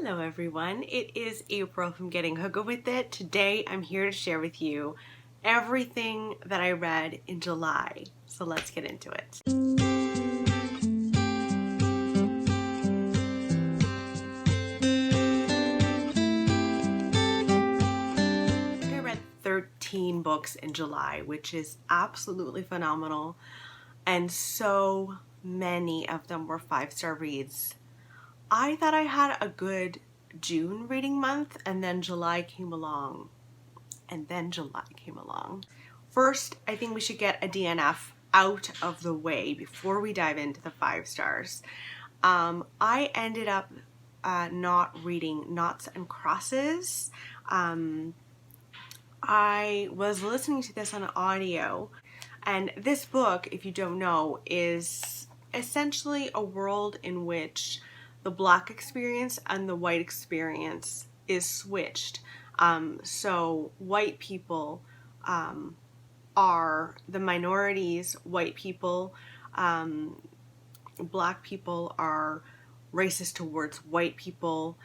Hello everyone, it is April from Getting Hooga With It. Today I'm here to share with you everything that I read in July. So let's get into it. I read 13 books in July, which is absolutely phenomenal. And so many of them were 5-star reads. I thought I had a good June reading month, and then July came along. First, I think we should get a DNF out of the way before we dive into the 5 stars. I ended up not reading Noughts and Crosses. I was listening to this on audio, and this book, if you don't know, is essentially a world in which the Black experience and the white experience is switched. So white people are the minorities, white people, Black people are racist towards white people.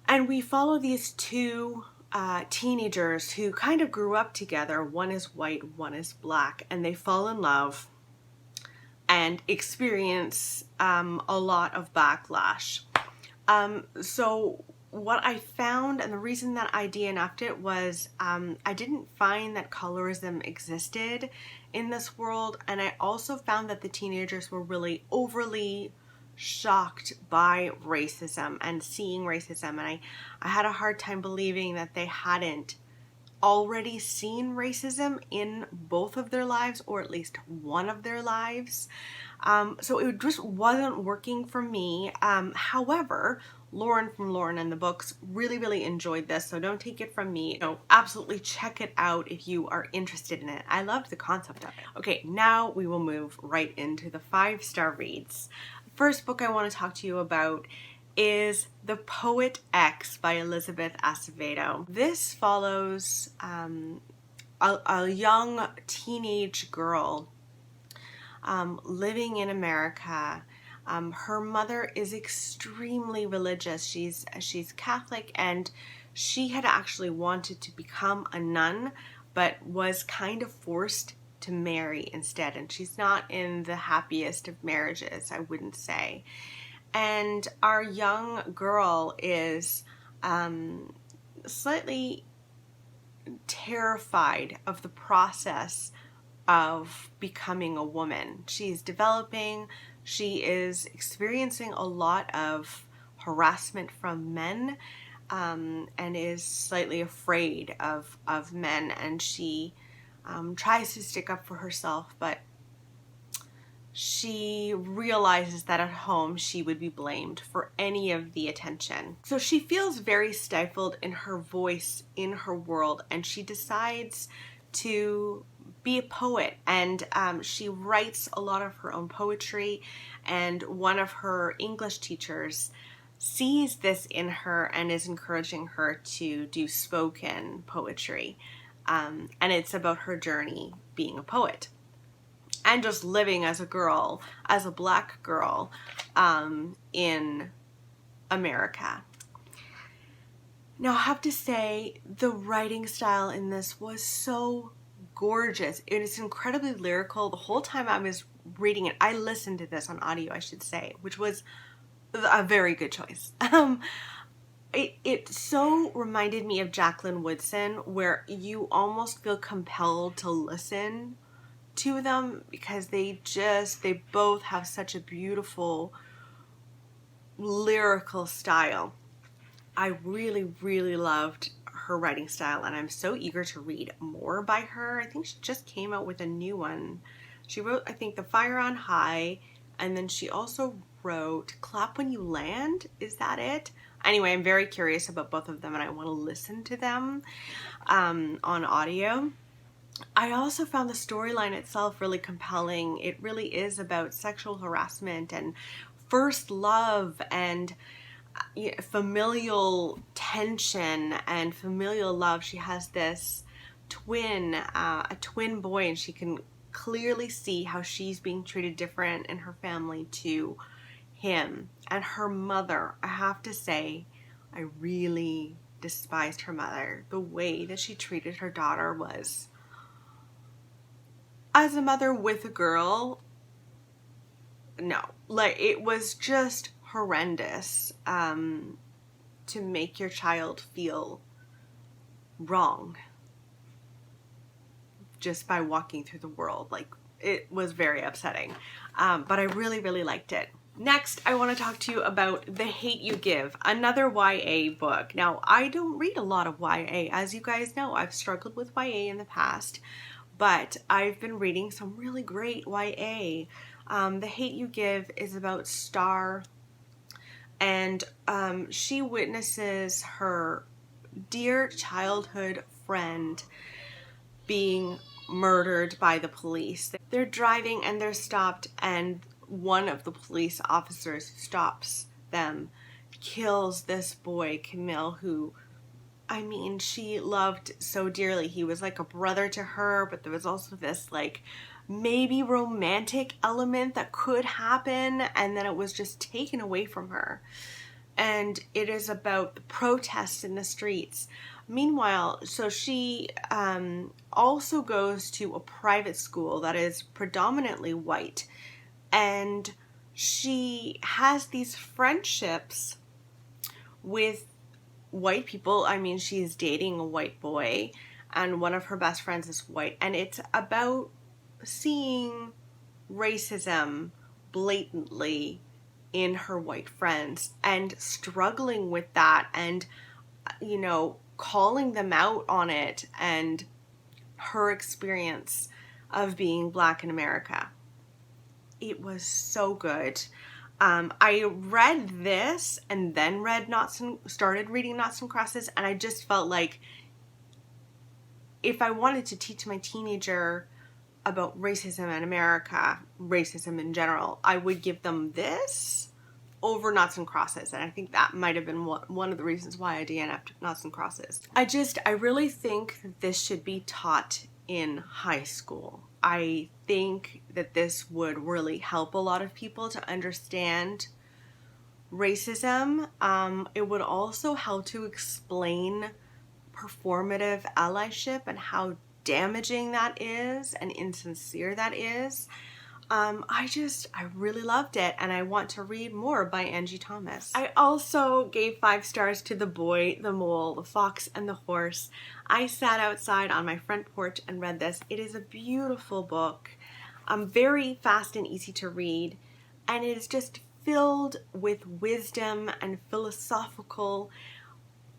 And we follow these two teenagers who kind of grew up together. One is white, one is Black, and they fall in love and experience a lot of backlash. So what I found, and the reason that I DNF'd it was I didn't find that colorism existed in this world, and I also found that the teenagers were really overly shocked by racism and seeing racism, and I had a hard time believing that they hadn't already seen racism in both of their lives, or at least one of their lives. So it just wasn't working for me. However, Lauren from Lauren and the Books really enjoyed this, so don't take it from me. Absolutely check it out if you are interested in it. I loved the concept of it. Okay, now we will move right into the 5-star reads. The first book I want to talk to you about is The Poet X by Elizabeth Acevedo. This follows a young teenage girl living in America. Her mother is extremely religious. She's Catholic, and she had actually wanted to become a nun, but was kind of forced to marry instead. And she's not in the happiest of marriages, I wouldn't say. And our young girl is slightly terrified of the process of becoming a woman. She's developing, she is experiencing a lot of harassment from men, and is slightly afraid of men, and she tries to stick up for herself, but she realizes that at home she would be blamed for any of the attention. So she feels very stifled in her voice, in her world, and she decides to be a poet, and she writes a lot of her own poetry, and one of her English teachers sees this in her and is encouraging her to do spoken poetry, and it's about her journey being a poet and just living as a girl, as a Black girl, in America. Now I have to say, the writing style in this was so gorgeous. It is incredibly lyrical. The whole time I was reading it, I listened to this on audio, I should say, which was a very good choice. It so reminded me of Jacqueline Woodson, where you almost feel compelled to listen to them because they both have such a beautiful lyrical style. I really loved her writing style, and I'm so eager to read more by her. I think she just came out with a new one. She wrote, I think, The Fire on High, and then she also wrote Clap When You Land. Is that it? Anyway, I'm very curious about both of them, and I want to listen to them on audio. I also found the storyline itself really compelling. It really is about sexual harassment and first love and familial tension and familial love. She has this a twin boy, and she can clearly see how she's being treated different in her family to him. And her mother, I have to say, I really despised her mother. The way that she treated her daughter was, as a mother with a girl, no, like, it was just horrendous, to make your child feel wrong just by walking through the world. Like, it was very upsetting, but I really, really liked it. Next, I want to talk to you about The Hate You Give, another YA book. Now, I don't read a lot of YA. As you guys know, I've struggled with YA in the past, but I've been reading some really great YA. The Hate You Give is about Star, and she witnesses her dear childhood friend being murdered by the police. They're driving and they're stopped, and one of the police officers stops them, kills this boy, Camille, who, I mean, she loved so dearly. He was like a brother to her, but there was also this like maybe romantic element that could happen, and then it was just taken away from her. And it is about the protests in the streets. Meanwhile, so she also goes to a private school that is predominantly white, and she has these friendships with white people. I mean, she's dating a white boy, and one of her best friends is white, and it's about seeing racism blatantly in her white friends and struggling with that, and, you know, calling them out on it, and her experience of being Black in America. It was so good. I read this and then started reading Noughts and Crosses, and I just felt like if I wanted to teach my teenager about racism in America, racism in general, I would give them this over Noughts and Crosses, and I think that might have been one of the reasons why I DNF'd Noughts and Crosses. I really think that this should be taught in high school. I think that this would really help a lot of people to understand racism. It would also help to explain performative allyship and how damaging that is and insincere that is. I really loved it, and I want to read more by Angie Thomas. I also gave 5 stars to The Boy, the Mole, the Fox, and the Horse. I sat outside on my front porch and read this. It is a beautiful book, very fast and easy to read, and it is just filled with wisdom and philosophical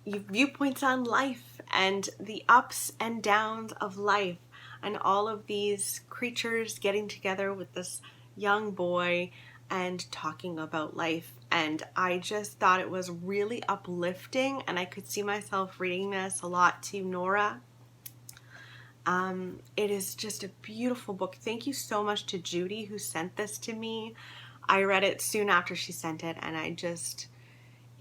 viewpoints on life and the ups and downs of life, and all of these creatures getting together with this young boy and talking about life. And I just thought it was really uplifting, and I could see myself reading this a lot to Nora. It is just a beautiful book. Thank you so much to Judy who sent this to me. I read it soon after she sent it, and it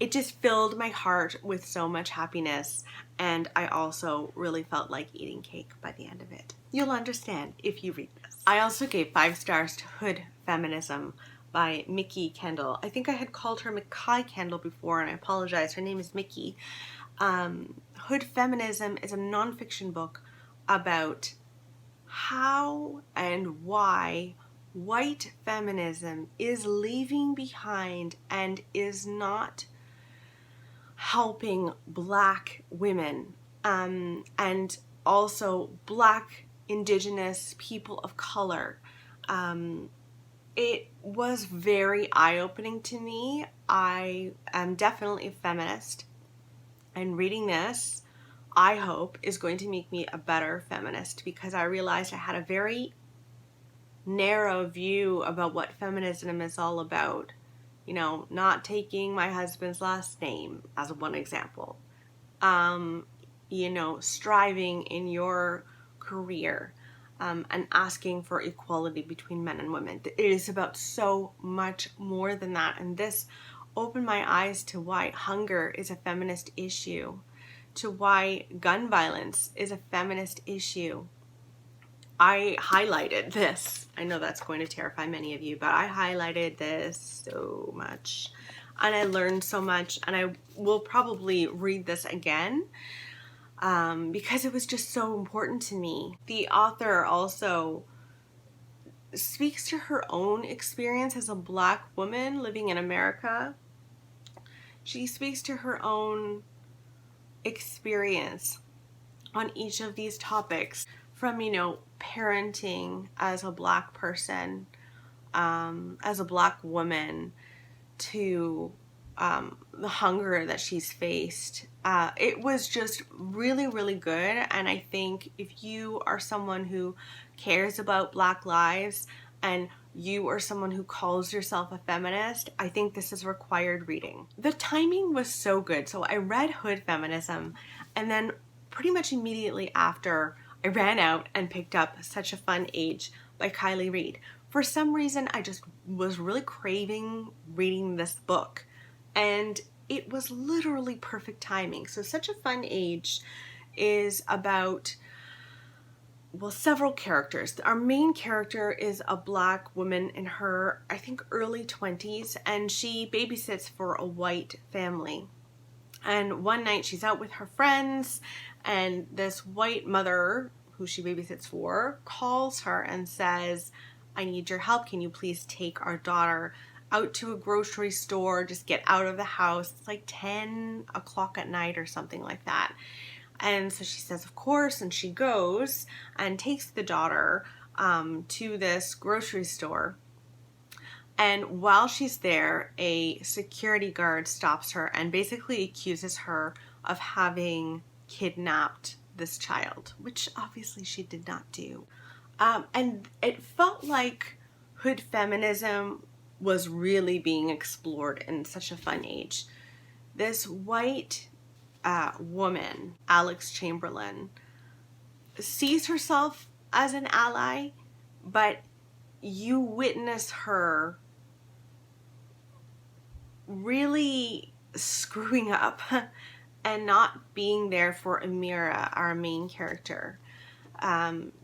just filled my heart with so much happiness, and I also really felt like eating cake by the end of it. You'll understand if you read this. I also gave 5 stars to Hood Feminism by Mickey Kendall. I think I had called her Mackay Kendall before, and I apologize. Her name is Mickey. Hood Feminism is a nonfiction book about how and why white feminism is leaving behind and is not helping Black women, and also Black, Indigenous, people of color. It was very eye-opening to me. I am definitely a feminist, and reading this, I hope, is going to make me a better feminist, because I realized I had a very narrow view about what feminism is all about. You know, not taking my husband's last name as one example. You know, striving in your career, and asking for equality between men and women. It is about so much more than that. And this opened my eyes to why hunger is a feminist issue, to why gun violence is a feminist issue. I highlighted this. I know that's going to terrify many of you, but I highlighted this so much. and I learned so much, and I will probably read this again because it was just so important to me. The author also speaks to her own experience as a Black woman living in America. She speaks to her own experience on each of these topics, from, you know, parenting as a Black person, as a Black woman, to the hunger that she's faced. It was just really, really good. And I think if you are someone who cares about Black lives and you are someone who calls yourself a feminist, I think this is required reading. The timing was so good. So I read Hood Feminism, and then pretty much immediately after, I ran out and picked up Such a Fun Age by Kylie Reid. For some reason, I just was really craving reading this book, and it was literally perfect timing. So Such a Fun Age is about, well, several characters. Our main character is a Black woman in her, I think, early 20s, and she babysits for a white family. And one night she's out with her friends, and this white mother who she babysits for calls her and says, I need your help. Can you please take our daughter out to a grocery store? Just get out of the house. It's like 10 o'clock at night or something like that. And so she says, of course, and she goes and takes the daughter to this grocery store. And while she's there, a security guard stops her and basically accuses her of having kidnapped this child, which obviously she did not do. And it felt like Hood feminism was really being explored in Such a Fun Age. This white woman, Alex Chamberlain, sees herself as an ally, but you witness her really screwing up and not being there for Amira, our main character.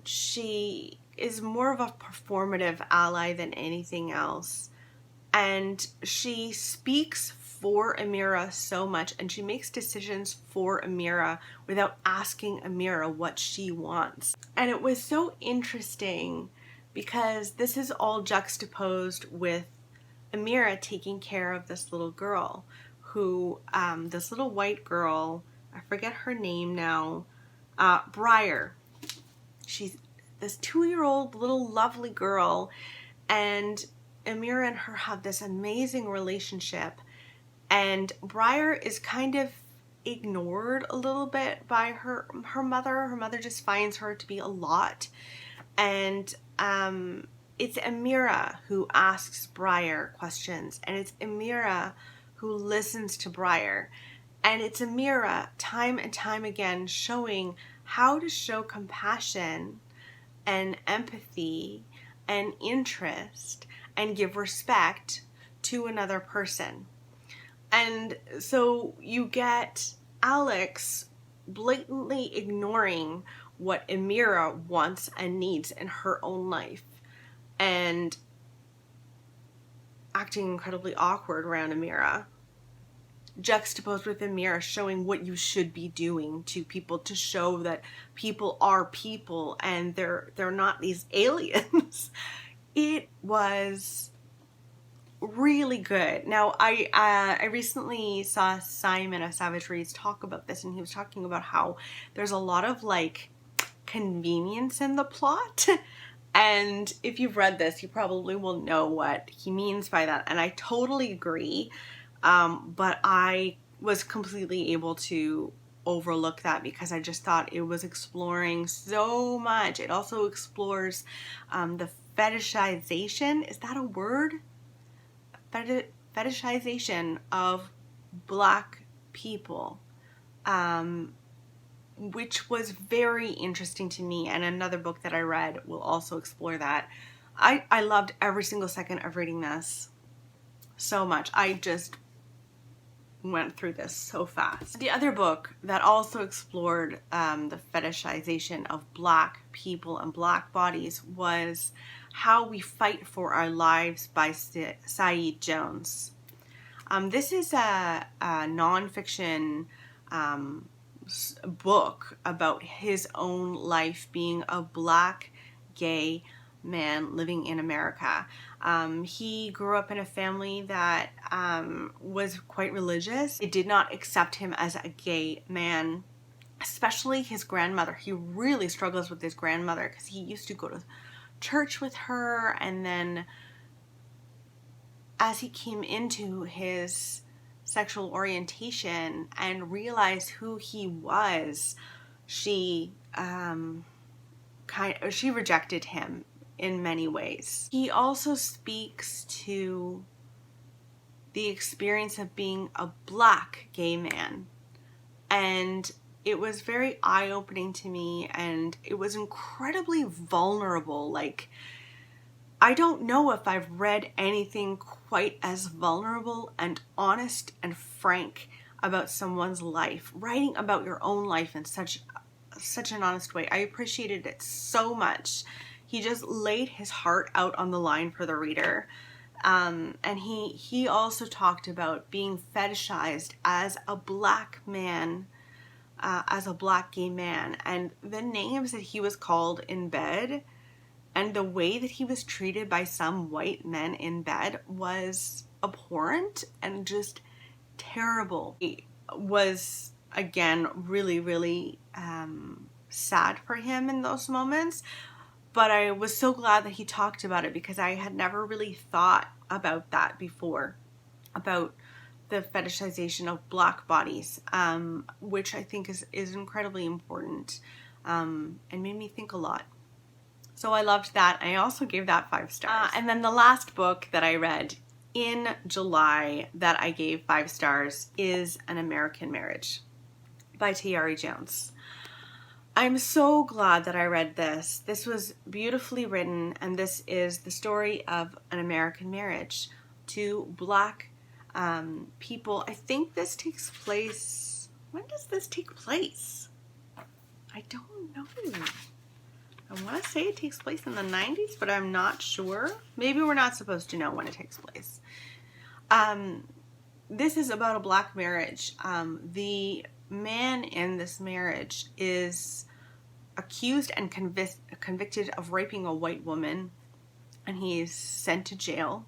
She is more of a performative ally than anything else, and she speaks for Amira so much, and she makes decisions for Amira without asking Amira what she wants. And it was so interesting because this is all juxtaposed with Amira taking care of this little girl who, this little white girl, I forget her name now, Briar. She's this 2-year-old little lovely girl, and Amira and her have this amazing relationship, and Briar is kind of ignored a little bit by her mother. Her mother just finds her to be a lot, and it's Amira who asks Briar questions, and it's Amira who listens to Briar, and it's Amira time and time again showing how to show compassion and empathy and interest and give respect to another person. And so you get Alex blatantly ignoring what Amira wants and needs in her own life and acting incredibly awkward around Amira, juxtaposed with Amira showing what you should be doing to people to show that people are people and they're not these aliens. It was really good. Now, I recently saw Simon of Savidge Reads talk about this, and he was talking about how there's a lot of like convenience in the plot. And if you've read this, you probably will know what he means by that. And I totally agree. But I was completely able to overlook that because I just thought it was exploring so much. It also explores the fetishization. Is that a word? Fetishization of Black people, which was very interesting to me, and another book that I read will also explore that. I loved every single second of reading this so much. I just went through this so fast. The other book that also explored the fetishization of Black people and Black bodies was How We Fight for Our Lives by Savidge Jones. This is a nonfiction book about his own life being a Black gay man living in America. He grew up in a family that was quite religious. It did not accept him as a gay man, especially his grandmother. He really struggles with his grandmother because he used to go to church with her, and then as he came into his sexual orientation and realized who he was, she she rejected him in many ways. He also speaks to the experience of being a Black gay man, and it was very eye-opening to me, and it was incredibly vulnerable. Like, I don't know if I've read anything quite as vulnerable and honest and frank about someone's life. Writing about your own life in such an honest way. I appreciated it so much. He just laid his heart out on the line for the reader. And he also talked about being fetishized as a Black man, as a Black gay man, and the names that he was called in bed and the way that he was treated by some white men in bed was abhorrent and just terrible. It was, again, really, really sad for him in those moments. But I was so glad that he talked about it, because I had never really thought about that before, about the fetishization of Black bodies, which I think is incredibly important, and made me think a lot. So I loved that. I also gave that 5 stars. And then the last book that I read in July that I gave 5 stars is An American Marriage by Tayari Jones. I'm so glad that I read this. This was beautifully written, and this is the story of an American marriage. 2 Black people. I think this takes place... When does this take place? I don't know. I want to say it takes place in the 90s, but I'm not sure. Maybe we're not supposed to know when it takes place. This is about a Black marriage. The man in this marriage is accused and convicted of raping a white woman, and he's sent to jail.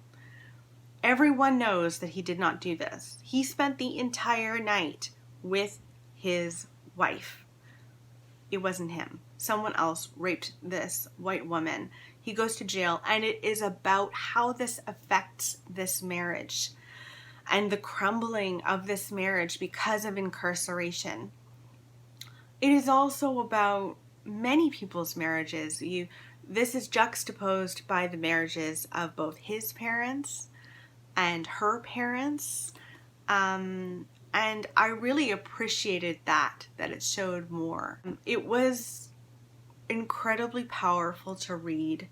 Everyone knows that he did not do this. He spent the entire night with his wife. It wasn't him. Someone else raped this white woman. He goes to jail, and it is about how this affects this marriage and the crumbling of this marriage because of incarceration. It is also about many people's marriages. This is juxtaposed by the marriages of both his parents and her parents. And I really appreciated that it showed more. It was incredibly powerful to read,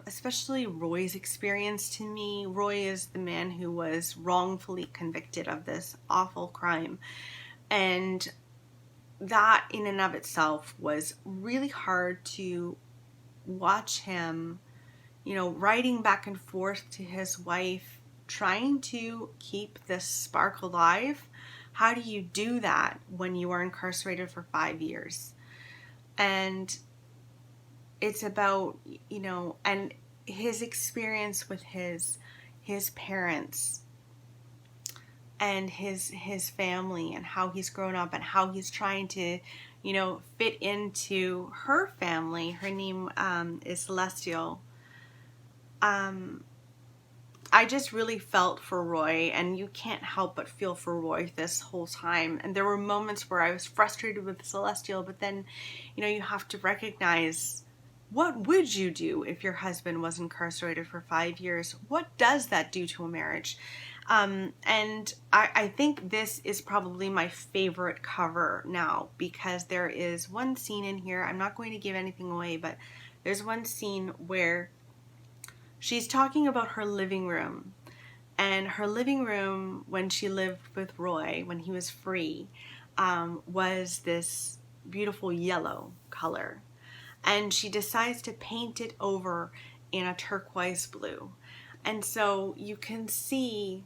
especially Roy's experience to me. Roy is the man who was wrongfully convicted of this awful crime. And that in and of itself was really hard to watch him, writing back and forth to his wife, trying to keep this spark alive. How do you do that when you are incarcerated for 5 years? And it's about, and his experience with his parents and his family, and how he's grown up and how he's trying to, fit into her family. Her name is Celestial. I just really felt for Roy, and you can't help but feel for Roy this whole time. And there were moments where I was frustrated with Celestial, but then, you have to recognize, what would you do if your husband was incarcerated for 5 years? What does that do to a marriage? And I think this is probably my favorite cover now, because there is one scene in here, I'm not going to give anything away, but there's one scene where she's talking about her living room. And her living room, when she lived with Roy, when he was free, was this beautiful yellow color. And she decides to paint it over in a turquoise blue. And so you can see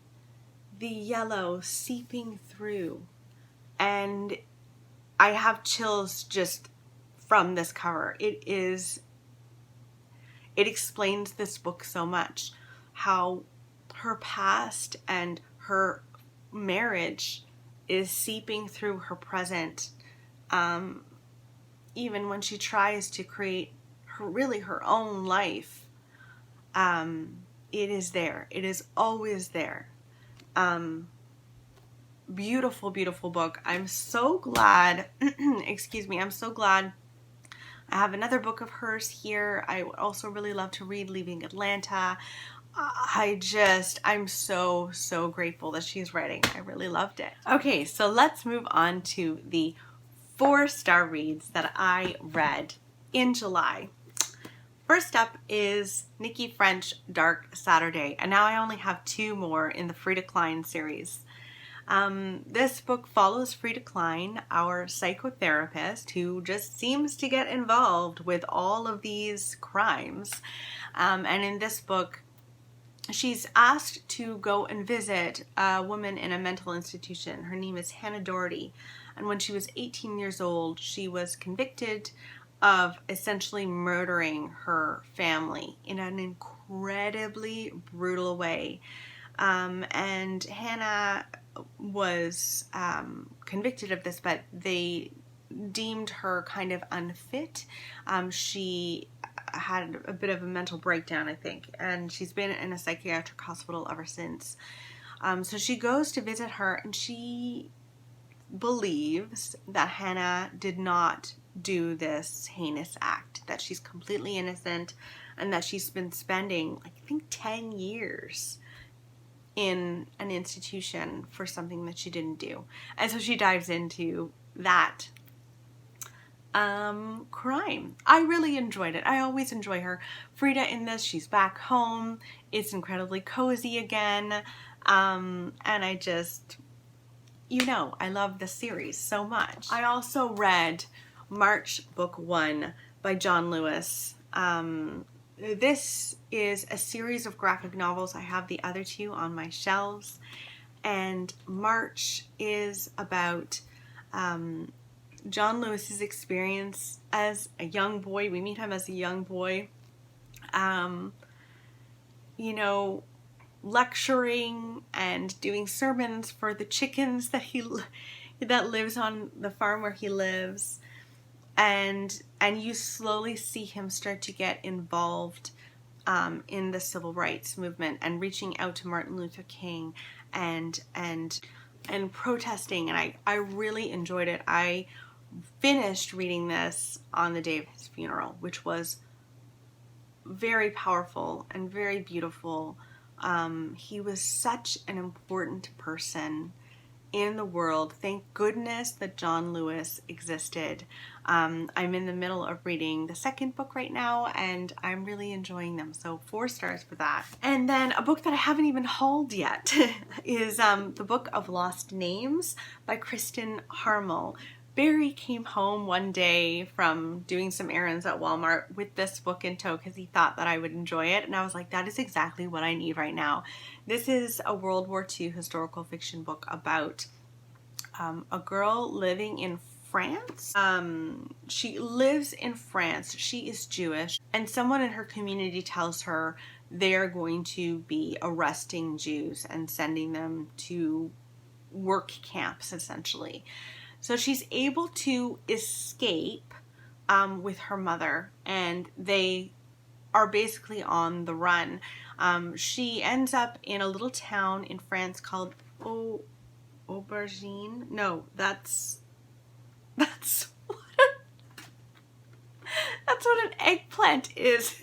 the yellow seeping through, and I have chills just from this cover. It explains this book so much, how her past and her marriage is seeping through her present, even when she tries to create her own life. It is there. It is always there. Beautiful, beautiful book. I'm so glad, excuse me, I'm so glad I have another book of hers here. I would also really love to read Leaving Atlanta. I'm so, so grateful that she's writing. I really loved it. Okay, so let's move on to the 4-star reads that I read in July. First up is Nikki French, Dark Saturday, and now I only have 2 more in the Frida Klein series. This book follows Frida Klein, our psychotherapist, who just seems to get involved with all of these crimes. And in this book, she's asked to go and visit a woman in a mental institution. Her name is Hannah Doherty. And when she was 18 years old, she was convicted of essentially murdering her family in an incredibly brutal way. And Hannah was convicted of this, but they deemed her kind of unfit. She had a bit of a mental breakdown, I think, and she's been in a psychiatric hospital ever since. So she goes to visit her, and she believes that Hannah did not do this heinous act, that she's completely innocent, and that she's been spending, I think, 10 years in an institution for something that she didn't do. And so she dives into that crime. I really enjoyed it. I always enjoy her. Frida in this, she's back home. It's incredibly cozy again. And I just, I love the series so much. I also read March Book 1 by John Lewis. This is a series of graphic novels. I have the other 2 on my shelves. And March is about John Lewis's experience as a young boy. We meet him as a young boy, lecturing and doing sermons for the chickens that lives on the farm where he lives. And you slowly see him start to get involved in the civil rights movement and reaching out to Martin Luther King and protesting. And I really enjoyed it. I finished reading this on the day of his funeral, which was very powerful and very beautiful. He was such an important person in the world. Thank goodness that John Lewis existed. I'm in the middle of reading the second book right now, and I'm really enjoying them. So 4 stars for that. And then a book that I haven't even hauled yet is the Book of Lost Names by Kristen Harmel. Barry came home one day from doing some errands at Walmart with this book in tow because he thought that I would enjoy it. And I was like, that is exactly what I need right now. This is a World War II historical fiction book about a girl living in France. She lives in France. She is Jewish. And someone in her community tells her they're going to be arresting Jews and sending them to work camps, essentially. So she's able to escape with her mother, and they are basically on the run. She ends up in a little town in France called Aubergine. No, that's what an eggplant is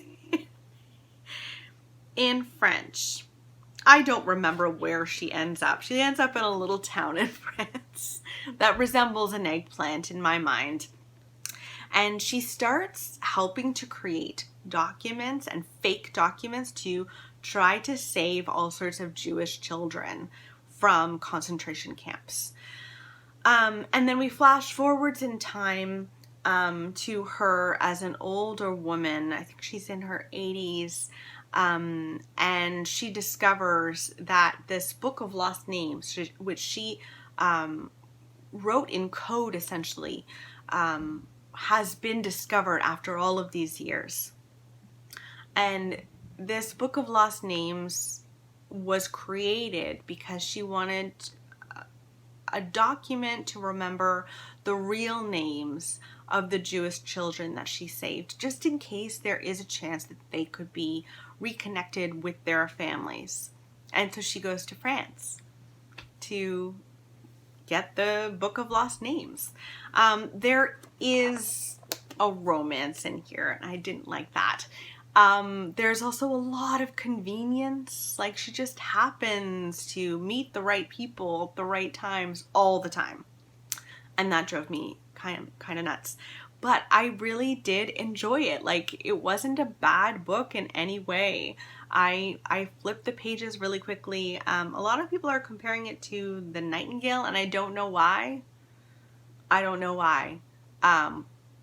in French. I don't remember where she ends up. She ends up in a little town in France that resembles an eggplant in my mind. And she starts helping to create documents and fake documents to try to save all sorts of Jewish children from concentration camps. And then we flash forwards in time to her as an older woman. I think she's in her 80s. And she discovers that this book of lost names, which she wrote in code essentially, has been discovered after all of these years. And this book of lost names was created because she wanted a document to remember the real names of the Jewish children that she saved, just in case there is a chance that they could be reconnected with their families. And so she goes to France to get the book of lost names. There is a romance in here, and I didn't like that. There's also a lot of convenience. Like, she just happens to meet the right people at the right times all the time. And that drove me kind of nuts. But I really did enjoy it. Like, it wasn't a bad book in any way. I flipped the pages really quickly. A lot of people are comparing it to The Nightingale, and I don't know why.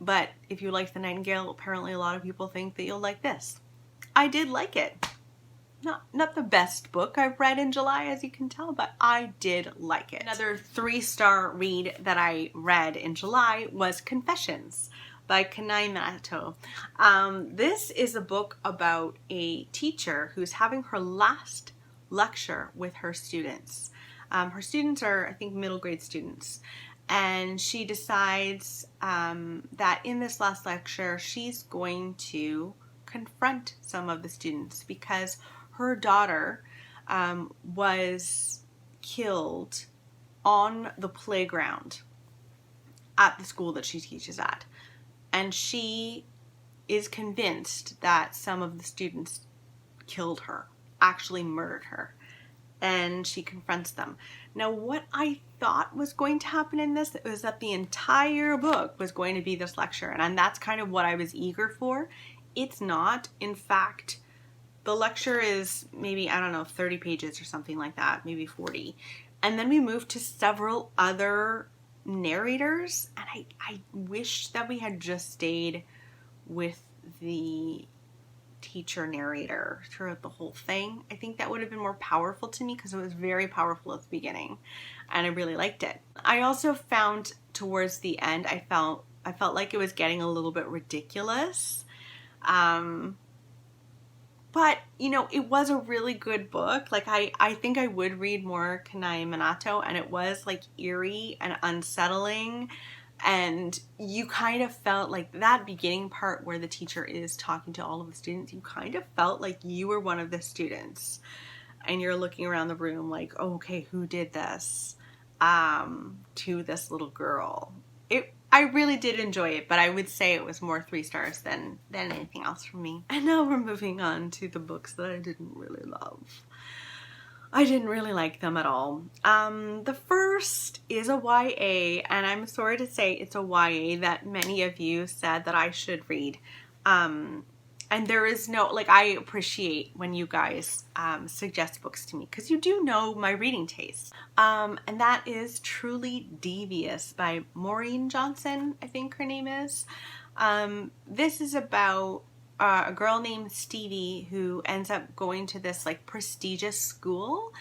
But if you like The Nightingale, apparently a lot of people think that you'll like this. I did like it. Not the best book I've read in July, as you can tell, but I did like it. Another 3-star read that I read in July was Confessions by Kanai Minato. This is a book about a teacher who's having her last lecture with her students. Her students are, I think, middle grade students. And she decides that in this last lecture, she's going to confront some of the students because her daughter was killed on the playground at the school that she teaches at. And she is convinced that some of the students killed her, actually murdered her. And she confronts them. Now, what I thought was going to happen in this was that the entire book was going to be this lecture. And that's kind of what I was eager for. It's not. In fact, the lecture is maybe, 30 pages or something like that, maybe 40. And then we move to several other narrators. And I wish that we had just stayed with the teacher narrator throughout the whole thing. I think that would have been more powerful to me because it was very powerful at the beginning and I really liked it. I also found towards the end, I felt like it was getting a little bit ridiculous. But, it was a really good book. Like, I think I would read more Kanai Minato, and it was, like, eerie and unsettling. And you kind of felt like that beginning part where the teacher is talking to all of the students, you kind of felt like you were one of the students. And you're looking around the room like, oh, okay, who did this to this little girl? I really did enjoy it, but I would say it was more 3 stars than anything else for me. And now we're moving on to the books that I didn't really love. I didn't really like them at all. The first is a YA, and I'm sorry to say it's a YA that many of you said that I should read. And there is no, I appreciate when you guys suggest books to me, because you do know my reading taste. And that is Truly Devious by Maureen Johnson, I think her name is. This is about a girl named Stevie who ends up going to this prestigious school.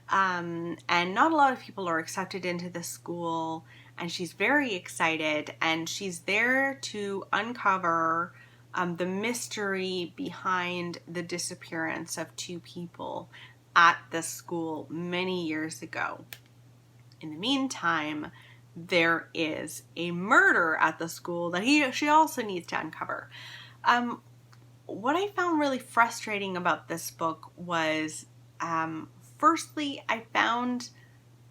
And not a lot of people are accepted into this school. And she's very excited. And she's there to uncover the mystery behind the disappearance of 2 people at the school many years ago. In the meantime, there is a murder at the school that she also needs to uncover. What I found really frustrating about this book was, firstly, I found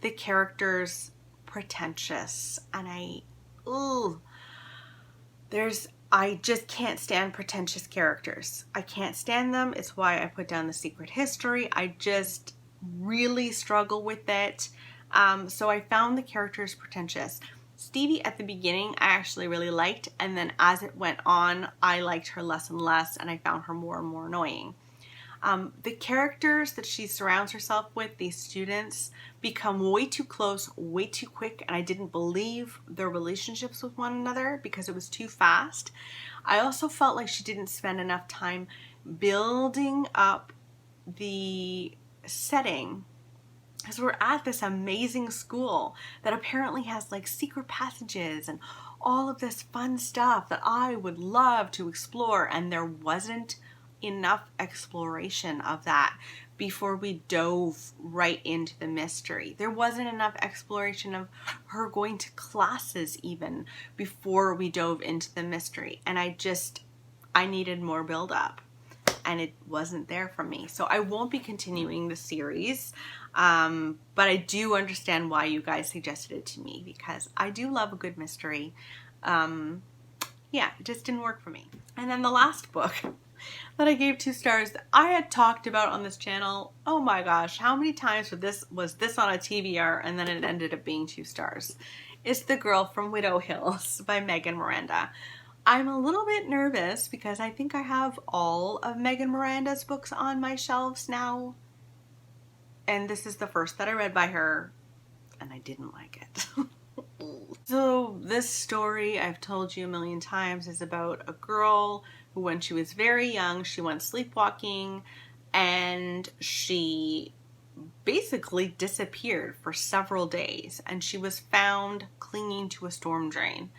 the characters pretentious, and I just can't stand pretentious characters. I can't stand them. It's why I put down The Secret History. I just really struggle with it. So I found the characters pretentious. Stevie at the beginning I actually really liked, and then as it went on, I liked her less and less, and I found her more and more annoying. The characters that she surrounds herself with, these students, become way too close, way too quick, and I didn't believe their relationships with one another because it was too fast. I also felt like she didn't spend enough time building up the setting, because we're at this amazing school that apparently has like secret passages and all of this fun stuff that I would love to explore, and there wasn't enough exploration of that before we dove right into the mystery. There wasn't enough exploration of her going to classes even before we dove into the mystery, and I needed more build up, and it wasn't there for me. So I won't be continuing the series, but I do understand why you guys suggested it to me, because I do love a good mystery. Yeah, it just didn't work for me. And then the last book that I gave 2 stars, I had talked about on this channel, oh my gosh, how many times was this on a TBR, and then it ended up being 2 stars. It's The Girl from Widow Hills by Megan Miranda. I'm a little bit nervous because I think I have all of Megan Miranda's books on my shelves now. And this is the first that I read by her, and I didn't like it. So this story, I've told you a million times, is about a girl who, when she was very young, she went sleepwalking, and she basically disappeared for several days, and she was found clinging to a storm drain.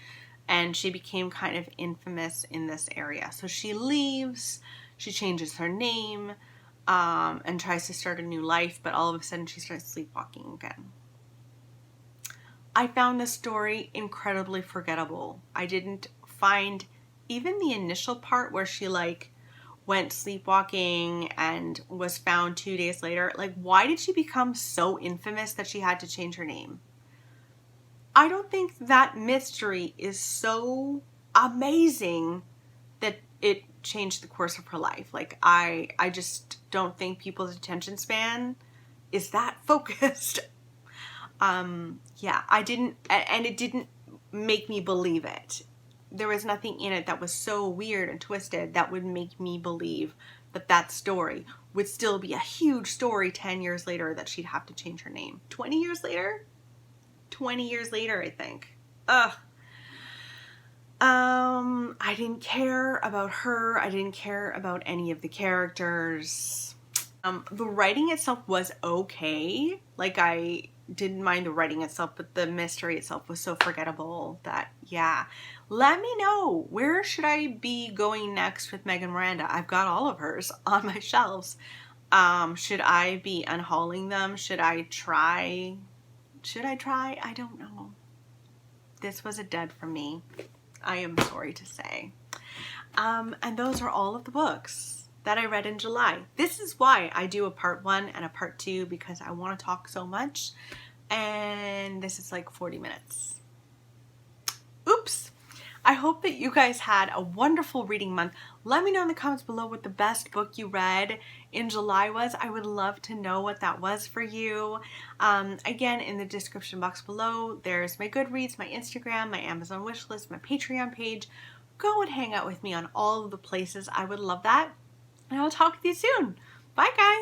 And she became kind of infamous in this area. So she leaves, she changes her name, and tries to start a new life, but all of a sudden she starts sleepwalking again. I found this story incredibly forgettable. I didn't find even the initial part where she like went sleepwalking and was found 2 days later. Like, why did she become so infamous that she had to change her name? I don't think that mystery is so amazing that it changed the course of her life. Like, I just don't think people's attention span is that focused. Yeah, and it didn't make me believe it. There was nothing in it that was so weird and twisted that would make me believe that that story would still be a huge story 10 years later, that she'd have to change her name. 20 years later? 20 years later, I think. Ugh. I didn't care about her. I didn't care about any of the characters. The writing itself was okay. Like, I didn't mind the writing itself, but the mystery itself was so forgettable that, yeah. Let me know, where should I be going next with Megan Miranda? I've got all of hers on my shelves. Should I be unhauling them? Should I try? I don't know. This was a dud for me, I am sorry to say. And those are all of the books that I read in July. This is why I do a part 1 and a part 2, because I want to talk so much, and this is like 40 minutes. Oops. I hope that you guys had a wonderful reading month. Let me know in the comments below what the best book you read in July was. I would love to know what that was for you. Again, in the description box below, there's my Goodreads, my Instagram, my Amazon wishlist, my Patreon page. Go and hang out with me on all of the places. I would love that. And I will talk with you soon. Bye, guys.